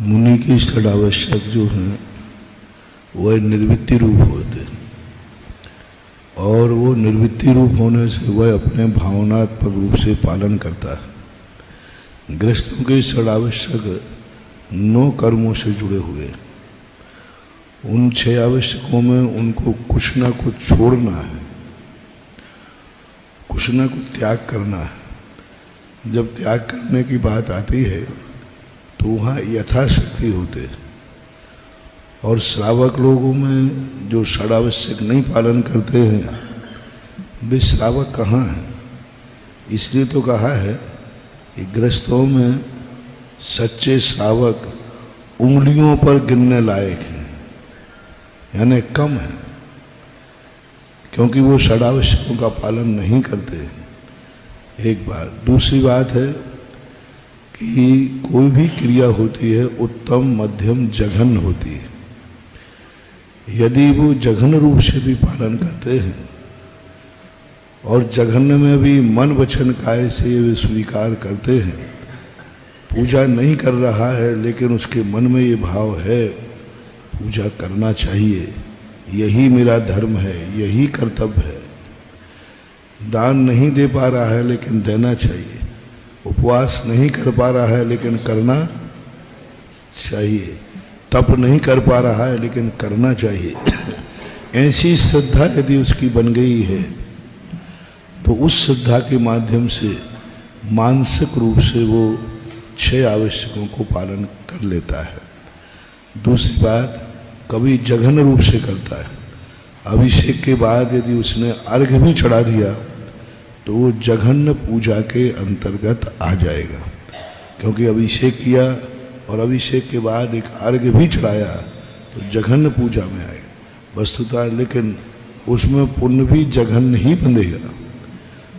मुनि की षडावश्यक जो हैं वह निर्वृत्ति रूप होते हैं, और वो निर्वृत्ति रूप होने से वह अपने भावनात्मक रूप से पालन करता है। गृहस्थों के षडावश्यक 9 कर्मों से जुड़े हुए, उन 6 आवश्यकों में उनको कुछ ना कुछ छोड़ना है, कुछ ना कुछ त्याग करना है। जब त्याग करने की बात आती है तो वहाँ यथाशक्ति होते, और श्रावक लोगों में जो षडावश्यक नहीं पालन करते हैं वे श्रावक कहाँ हैं। इसलिए तो कहा है कि गृहस्थों में सच्चे श्रावक उंगलियों पर गिनने लायक हैं, यानी कम है, क्योंकि वो षडावश्यकों का पालन नहीं करते। एक बात। दूसरी बात है कि कोई भी क्रिया होती है उत्तम मध्यम जघन होती है। यदि वो जघन रूप से भी पालन करते हैं और जघन्य में भी मन वचन काय से वे स्वीकार करते हैं, पूजा नहीं कर रहा है लेकिन उसके मन में ये भाव है पूजा करना चाहिए, यही मेरा धर्म है, यही कर्तव्य है। दान नहीं दे पा रहा है लेकिन देना चाहिए, उपवास नहीं कर पा रहा है लेकिन करना चाहिए, तप नहीं कर पा रहा है लेकिन करना चाहिए। ऐसी श्रद्धा यदि उसकी बन गई है तो उस श्रद्धा के माध्यम से मानसिक रूप से वो 6 आवश्यकों को पालन कर लेता है। दूसरी बात, कभी जघन रूप से करता है। अभिषेक के बाद यदि उसने अर्घ्य भी चढ़ा दिया तो वो जघन्य पूजा के अंतर्गत आ जाएगा, क्योंकि अभिषेक किया और अभिषेक के बाद एक अर्घ्य भी चढ़ाया तो जघन्य पूजा में आएगा वस्तुतः, लेकिन उसमें पुण्य भी जघन्य ही बंधेगा।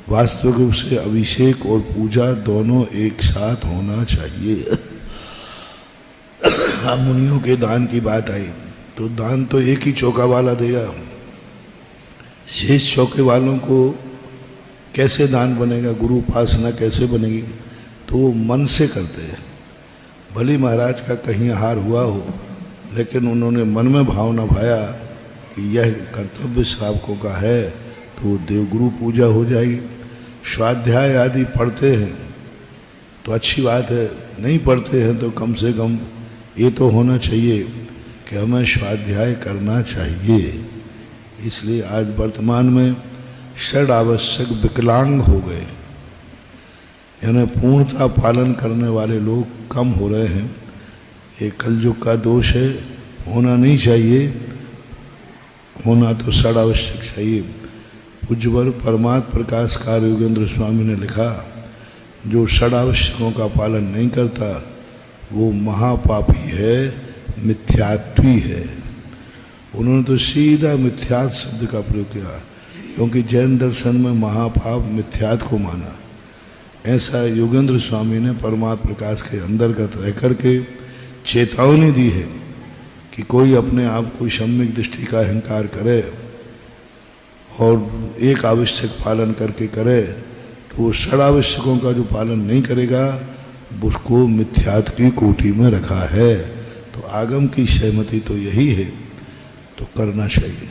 वास्तविक रूप से अभिषेक और पूजा दोनों एक साथ होना चाहिए। मुनियों के दान की बात आई तो दान तो एक ही चौका वाला देगा, शेष चौके वालों को कैसे दान बनेगा, गुरु उपासना कैसे बनेगी? तो वो मन से करते हैं। भले महाराज का कहीं हार हुआ हो लेकिन उन्होंने मन में भावना भाया कि यह कर्तव्य श्रावकों का है तो वो देवगुरु पूजा हो जाएगी। स्वाध्याय आदि पढ़ते हैं तो अच्छी बात है, नहीं पढ़ते हैं तो कम से कम ये तो होना चाहिए कि हमें स्वाध्याय करना चाहिए। इसलिए आज वर्तमान में षड आवश्यक विकलांग हो गए, यानी पूर्णता पालन करने वाले लोग कम हो रहे हैं। ये कलयुग का दोष है, होना नहीं चाहिए, होना तो षड आवश्यक चाहिए। पूज्यवर परमात्म प्रकाशकार योगेंद्र स्वामी ने लिखा, जो षड आवश्यकों का पालन नहीं करता वो महापापी है, मिथ्यात्वी है। उन्होंने तो सीधा मिथ्यात्व शब्द का प्रयोग किया, क्योंकि जैन दर्शन में महापाप मिथ्यात्व को माना। ऐसा योगेंद्र स्वामी ने परमात्म प्रकाश के अंतर्गत रह करके चेतावनी दी है कि कोई अपने आप को सम्यक दृष्टि का अहंकार करे और एक आवश्यक पालन करके करे तो वो षड आवश्यकों का जो पालन नहीं करेगा उसको मिथ्यात्व की कोटि में रखा है। तो आगम की सहमति तो यही है, तो करना चाहिए।